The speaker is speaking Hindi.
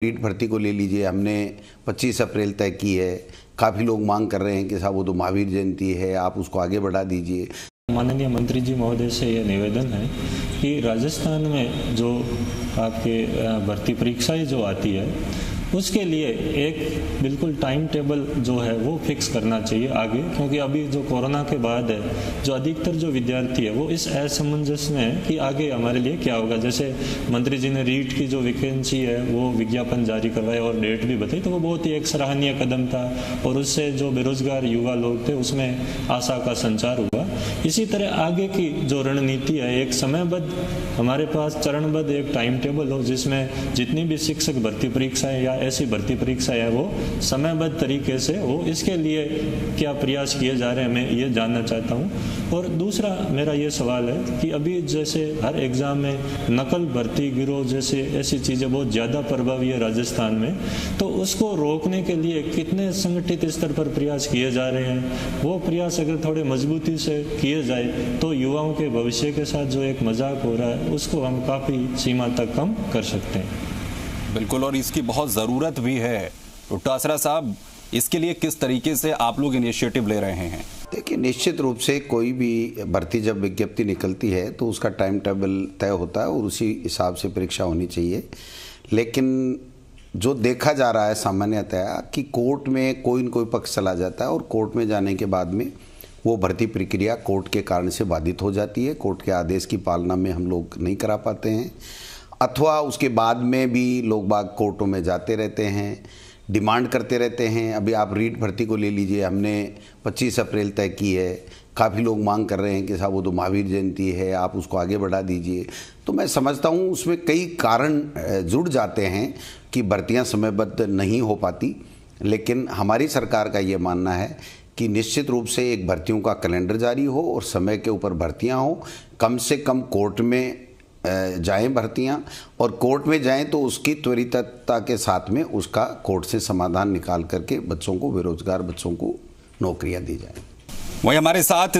नीट भर्ती को ले लीजिए, हमने 25 अप्रैल तय की है। काफ़ी लोग मांग कर रहे हैं कि साहब वो तो महावीर जयंती है, आप उसको आगे बढ़ा दीजिए। माननीय मंत्री जी महोदय से ये निवेदन है कि राजस्थान में जो आपके भर्ती परीक्षाएं जो आती है उसके लिए एक बिल्कुल टाइम टेबल जो है वो फिक्स करना चाहिए आगे, क्योंकि अभी जो कोरोना के बाद है जो अधिकतर जो विद्यार्थी है वो इस असमंजस में है कि आगे हमारे लिए क्या होगा। जैसे मंत्री जी ने रीट की जो वैकेंसी है वो विज्ञापन जारी करवाया और डेट भी बताई, तो वो बहुत ही एक सराहनीय कदम था और उससे जो बेरोजगार युवा लोग थे उसमें आशा का संचार हुआ। इसी तरह आगे की जो रणनीति है, एक समयबद्ध हमारे पास चरणबद्ध एक टाइम टेबल हो जिसमें जितनी भी शिक्षक भर्ती परीक्षाएं या ऐसी भर्ती परीक्षाएं है वो समयबद्ध तरीके से हो। इसके लिए क्या प्रयास किए जा रहे हैं मैं ये जानना चाहता हूँ। और दूसरा मेरा ये सवाल है कि अभी जैसे हर एग्जाम में नकल भर्ती गिरोह जैसे ऐसी चीज़ें बहुत ज़्यादा प्रभावी है राजस्थान में, तो उसको रोकने के लिए कितने संगठित स्तर पर प्रयास किए जा रहे हैं? वो प्रयास अगर थोड़े मजबूती से किए जाए तो युवाओं के भविष्य के साथ जो एक मजाक हो रहा है उसको हम काफ़ी सीमा तक कम कर सकते हैं। बिल्कुल, और इसकी बहुत ज़रूरत भी है। डॉक्टर साहब, इसके लिए किस तरीके से आप लोग इनिशिएटिव ले रहे हैं? देखिए, निश्चित रूप से कोई भी भर्ती जब विज्ञप्ति निकलती है तो उसका टाइम टेबल तय होता है और उसी हिसाब से परीक्षा होनी चाहिए। लेकिन जो देखा जा रहा है सामान्यतः कि कोर्ट में कोई न कोई पक्ष चला जाता है और कोर्ट में जाने के बाद में वो भर्ती प्रक्रिया कोर्ट के कारण से बाधित हो जाती है। कोर्ट के आदेश की पालना में हम लोग नहीं करा पाते हैं, अथवा उसके बाद में भी लोग बाग कोर्टों में जाते रहते हैं, डिमांड करते रहते हैं। अभी आप रीट भर्ती को ले लीजिए, हमने 25 अप्रैल तय की है। काफ़ी लोग मांग कर रहे हैं कि साहब वो तो महावीर जयंती है, आप उसको आगे बढ़ा दीजिए। तो मैं समझता हूँ उसमें कई कारण जुड़ जाते हैं कि भर्तियाँ समयबद्ध नहीं हो पाती। लेकिन हमारी सरकार का ये मानना है कि निश्चित रूप से एक भर्तियों का कैलेंडर जारी हो और समय के ऊपर भर्तियाँ हो। कम से कम कोर्ट में जाएं भर्तियां, और कोर्ट में जाएं तो उसकी त्वरितता के साथ में उसका कोर्ट से समाधान निकाल करके बच्चों को, बेरोजगार बच्चों को नौकरियां दी जाएं। वही हमारे साथ